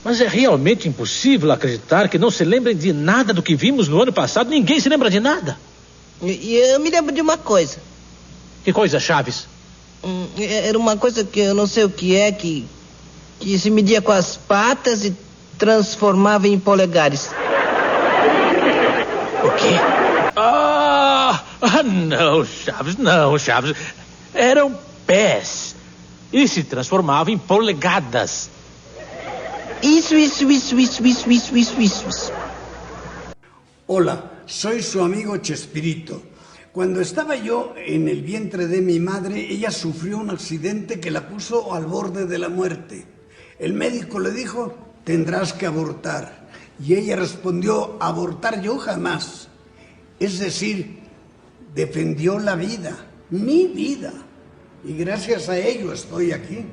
Mas é realmente impossível acreditar que não se lembrem de nada do que vimos no ano passado. Ninguém se lembra de nada. E eu me lembro de uma coisa. Que coisa, Chaves? Era uma coisa que eu não sei o que é, que se media com as patas e transformava em polegares. O quê? Não, Chaves, não, Chaves. Eram pés. E se transformavam em polegadas. Isso. Hola, soy su amigo Chespirito. Cuando estaba yo en el vientre de mi madre, ella sufrió un accidente que la puso al borde de la muerte. El médico le dijo, tendrás que abortar. Y ella respondió, abortar yo jamás. Es decir, defendió la vida, mi vida. Y gracias a ello estoy aquí.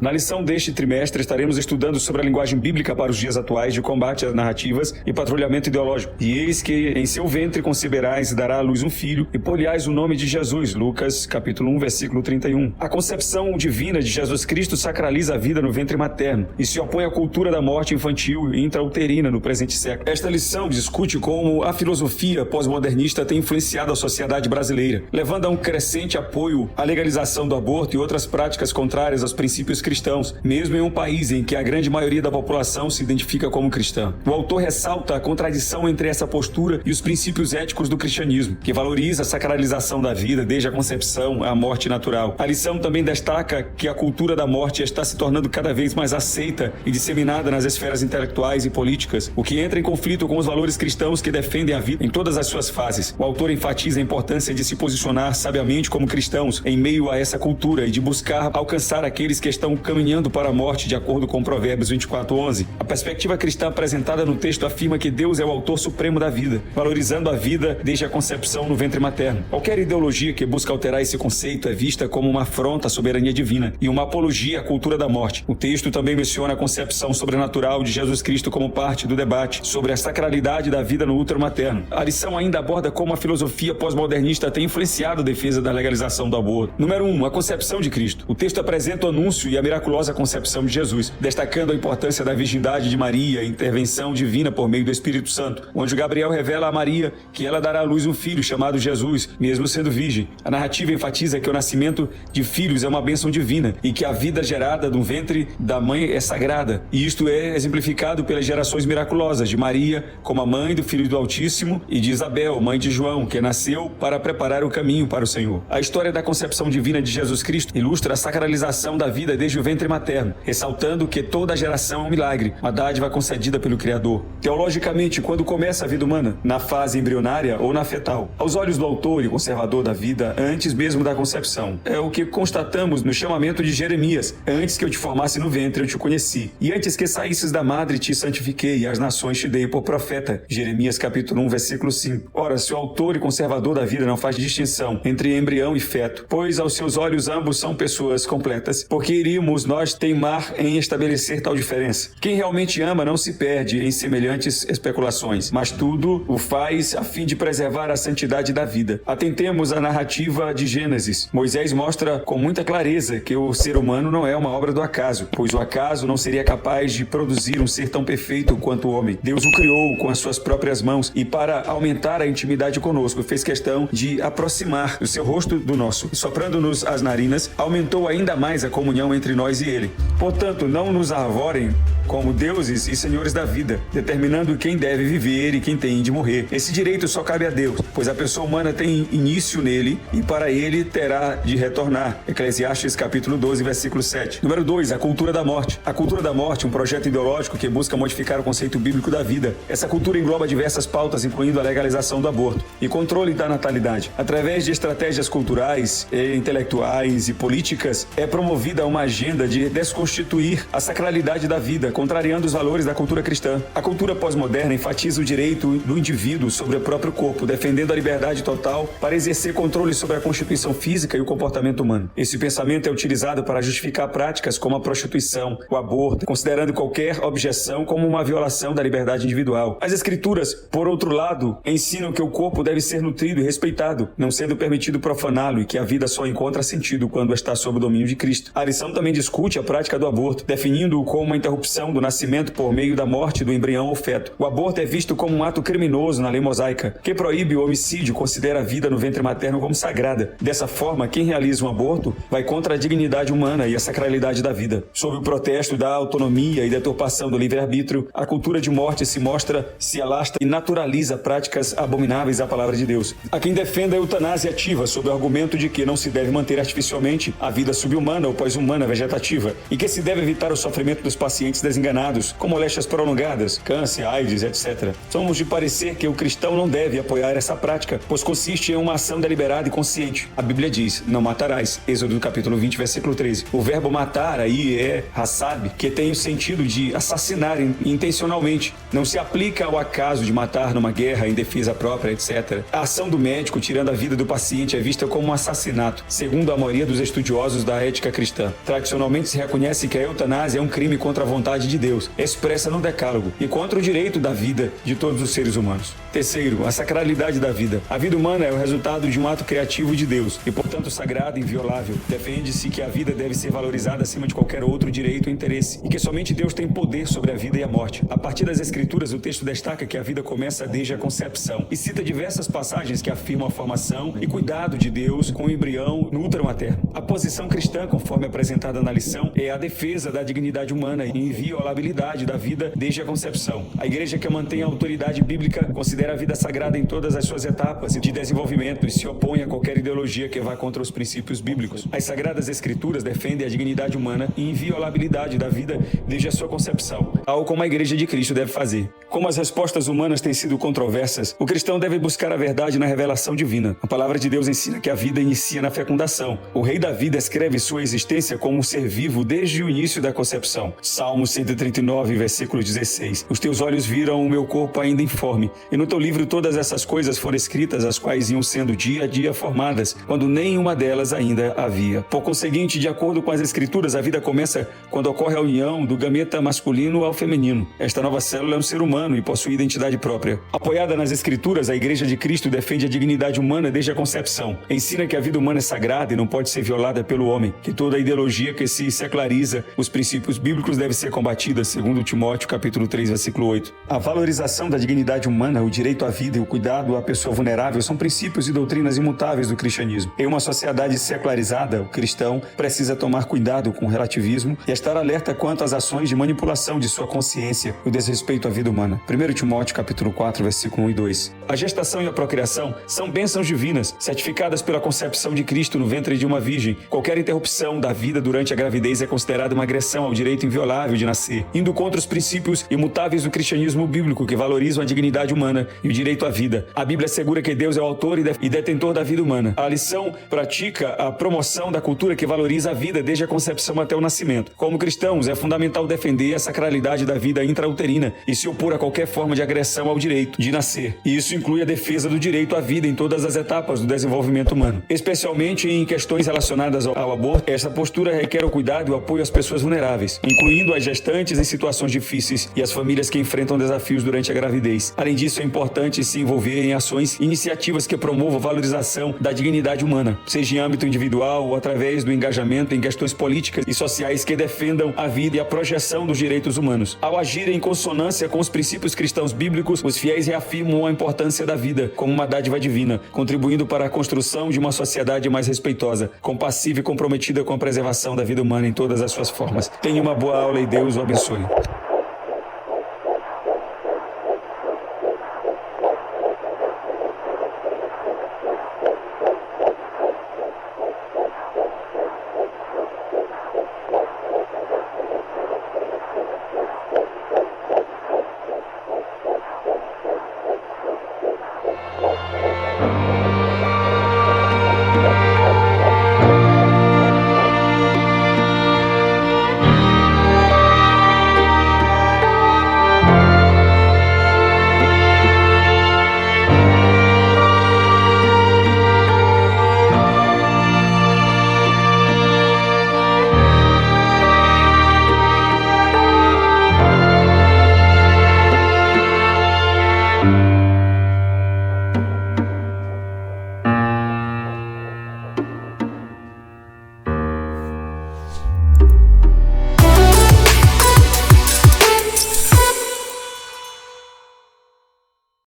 Na lição deste trimestre, estaremos estudando sobre a linguagem bíblica para os dias atuais de combate às narrativas e patrulhamento ideológico. E eis que em seu ventre conceberás e dará à luz um filho, e polhais o nome de Jesus. Lucas, capítulo 1, versículo 31. A concepção divina de Jesus Cristo sacraliza a vida no ventre materno e se opõe à cultura da morte infantil e intrauterina no presente século. Esta lição discute como a filosofia pós-modernista tem influenciado a sociedade brasileira, levando a um crescente apoio à legalização do aborto e outras práticas contrárias aos princípios cristãos, mesmo em um país em que a grande maioria da população se identifica como cristã. O autor ressalta a contradição entre essa postura e os princípios éticos do cristianismo, que valoriza a sacralização da vida desde a concepção à morte natural. A lição também destaca que a cultura da morte está se tornando cada vez mais aceita e disseminada nas esferas intelectuais e políticas, o que entra em conflito com os valores cristãos que defendem a vida em todas as suas fases. O autor enfatiza a importância de se posicionar sabiamente como cristãos em meio a essa cultura e de buscar alcançar aqueles que estão caminhando para a morte, de acordo com Provérbios 24:11. A perspectiva cristã apresentada no texto afirma que Deus é o autor supremo da vida, valorizando a vida desde a concepção no ventre materno. Qualquer ideologia que busca alterar esse conceito é vista como uma afronta à soberania divina e uma apologia à cultura da morte. O texto também menciona a concepção sobrenatural de Jesus Cristo como parte do debate sobre a sacralidade da vida no útero materno. A lição ainda aborda como a filosofia pós-modernista tem influenciado a defesa da legalização do aborto. Número 1. A concepção de Cristo. O texto apresenta o anúncio e a miraculosa concepção de Jesus, destacando a importância da virgindade de Maria e intervenção divina por meio do Espírito Santo. O anjo Gabriel revela a Maria que ela dará à luz um filho chamado Jesus, mesmo sendo virgem. A narrativa enfatiza que o nascimento de filhos é uma bênção divina e que a vida gerada do ventre da mãe é sagrada. E isto é exemplificado pelas gerações miraculosas de Maria como a mãe do Filho do Altíssimo e de Isabel, mãe de João, que nasceu para preparar o caminho para o Senhor. A história da concepção divina de Jesus Cristo ilustra a sacralização da vida desde o ventre materno, ressaltando que toda geração é um milagre, uma dádiva concedida pelo Criador. Teologicamente, quando começa a vida humana? Na fase embrionária ou na fetal? Aos olhos do autor e conservador da vida, antes mesmo da concepção. É o que constatamos no chamamento de Jeremias: antes que eu te formasse no ventre, eu te conheci. E antes que saísses da madre, te santifiquei, e as nações te dei por profeta. Jeremias capítulo 1, versículo 5. Ora, se o autor e conservador da vida não faz distinção entre embrião e feto, pois aos seus olhos ambos são pessoas completas, porque iríamos nós teimar em estabelecer tal diferença? Quem realmente ama não se perde em semelhantes especulações, mas tudo o faz a fim de preservar a santidade da vida. Atentemos à narrativa de Gênesis. Moisés mostra com muita clareza que o ser humano não é uma obra do acaso, pois o acaso não seria capaz de produzir um ser tão perfeito quanto o homem. Deus o criou com as suas próprias mãos e, para aumentar a intimidade conosco, fez questão de aproximar o seu rosto do nosso. Soprando-nos as narinas, aumentou ainda mais a comunhão entre nós e ele. Portanto, não nos arvorem como deuses e senhores da vida, determinando quem deve viver e quem tem de morrer. Esse direito só cabe a Deus, pois a pessoa humana tem início nele e para ele terá de retornar. Eclesiastes capítulo 12, versículo 7. Número 2, a cultura da morte. A cultura da morte, um projeto ideológico que busca modificar o conceito bíblico da vida. Essa cultura engloba diversas pautas, incluindo a legalização do aborto e controle da natalidade. Através de estratégias culturais, intelectuais e políticas, é promovida uma agenda agenda de desconstituir a sacralidade da vida, contrariando os valores da cultura cristã. A cultura pós-moderna enfatiza o direito do indivíduo sobre o próprio corpo, defendendo a liberdade total para exercer controle sobre a constituição física e o comportamento humano. Esse pensamento é utilizado para justificar práticas como a prostituição, o aborto, considerando qualquer objeção como uma violação da liberdade individual. As Escrituras, por outro lado, ensinam que o corpo deve ser nutrido e respeitado, não sendo permitido profaná-lo, e que a vida só encontra sentido quando está sob o domínio de Cristo. A lição também discute a prática do aborto, definindo-o como uma interrupção do nascimento por meio da morte do embrião ou feto. O aborto é visto como um ato criminoso na lei mosaica, que proíbe o homicídio, considera a vida no ventre materno como sagrada. Dessa forma, quem realiza um aborto vai contra a dignidade humana e a sacralidade da vida. Sob o protesto da autonomia e deturpação do livre-arbítrio, a cultura de morte se alastra e naturaliza práticas abomináveis à palavra de Deus. Há quem defenda a eutanásia ativa sob o argumento de que não se deve manter artificialmente a vida subhumana ou pós-humana vegetativa e que se deve evitar o sofrimento dos pacientes desenganados, com moléstias prolongadas, câncer, AIDS, etc. Somos de parecer que o cristão não deve apoiar essa prática, pois consiste em uma ação deliberada e consciente. A Bíblia diz, não matarás, Êxodo capítulo 20, versículo 13. O verbo matar aí é hassab, que tem o sentido de assassinar intencionalmente. Não se aplica ao acaso de matar numa guerra em defesa própria, etc. A ação do médico tirando a vida do paciente é vista como um assassinato, segundo a maioria dos estudiosos da ética cristã. Tradicionalmente se reconhece que a eutanásia é um crime contra a vontade de Deus, expressa no Decálogo, e contra o direito da vida de todos os seres humanos. Terceiro, a sacralidade da vida. A vida humana é o resultado de um ato criativo de Deus e, portanto, sagrada e inviolável. Defende-se que a vida deve ser valorizada acima de qualquer outro direito ou interesse e que somente Deus tem poder sobre a vida e a morte. A partir das Escrituras, o texto destaca que a vida começa desde a concepção e cita diversas passagens que afirmam a formação e cuidado de Deus com o embrião no útero materno. A posição cristã, conforme apresentada na lição, é a defesa da dignidade humana e inviolabilidade da vida desde a concepção. A igreja que mantém a autoridade bíblica considera a vida sagrada em todas as suas etapas de desenvolvimento e se opõe a qualquer ideologia que vá contra os princípios bíblicos. As Sagradas Escrituras defendem a dignidade humana e inviolabilidade da vida desde a sua concepção, algo como a igreja de Cristo deve fazer. Como as respostas humanas têm sido controversas, o cristão deve buscar a verdade na revelação divina. A palavra de Deus ensina que a vida inicia na fecundação. O Rei Davi descreve sua existência como um ser vivo desde o início da concepção. Salmo 139, versículo 16. Os teus olhos viram o meu corpo ainda informe, e no teu livro todas essas coisas foram escritas, as quais iam sendo dia a dia formadas, quando nenhuma delas ainda havia. Por conseguinte, de acordo com as Escrituras, a vida começa quando ocorre a união do gameta masculino ao feminino. Esta nova célula é um ser humano e possui identidade própria. Apoiada nas Escrituras, a Igreja de Cristo defende a dignidade humana desde a concepção. Ensina que a vida humana é sagrada e não pode ser violada pelo homem, que toda ideologia que se seculariza os princípios bíblicos deve ser combatida, segundo Timóteo capítulo 3, versículo 8. A valorização da dignidade humana, o direito à vida e o cuidado à pessoa vulnerável são princípios e doutrinas imutáveis do cristianismo. Em uma sociedade secularizada, o cristão precisa tomar cuidado com o relativismo e estar alerta quanto às ações de manipulação de sua consciência e o desrespeito à vida humana. 1 Timóteo capítulo 4, versículo 1 e 2. A gestação e a procriação são bênçãos divinas, certificadas pela concepção de Cristo no ventre de uma virgem. Qualquer interrupção da vida durante a gravidez é considerada uma agressão ao direito inviolável de nascer, indo contra os princípios imutáveis do cristianismo bíblico que valorizam a dignidade humana e o direito à vida. A Bíblia assegura que Deus é o autor e detentor da vida humana. A lição pratica a promoção da cultura que valoriza a vida desde a concepção até o nascimento. Como cristãos, é fundamental defender a sacralidade da vida intrauterina e se opor a qualquer forma de agressão ao direito de nascer. E isso inclui a defesa do direito à vida em todas as etapas do desenvolvimento humano, especialmente em questões relacionadas ao aborto. Essa postura requer o cuidado e o apoio às pessoas vulneráveis, incluindo as gestantes em situações difíceis e as famílias que enfrentam desafios durante a gravidez. Além disso, é importante se envolver em ações, iniciativas que promovam a valorização da dignidade humana, seja em âmbito individual ou através do engajamento em questões políticas e sociais que defendam a vida e a projeção dos direitos humanos. Ao agir em consonância com os princípios cristãos bíblicos, os fiéis reafirmam a importância da vida como uma dádiva divina, contribuindo para a construção de uma sociedade mais respeitosa, compassiva e comprometida com a preservação da vida humana em todas as suas formas. Tenha uma boa aula e Deus o abençoe.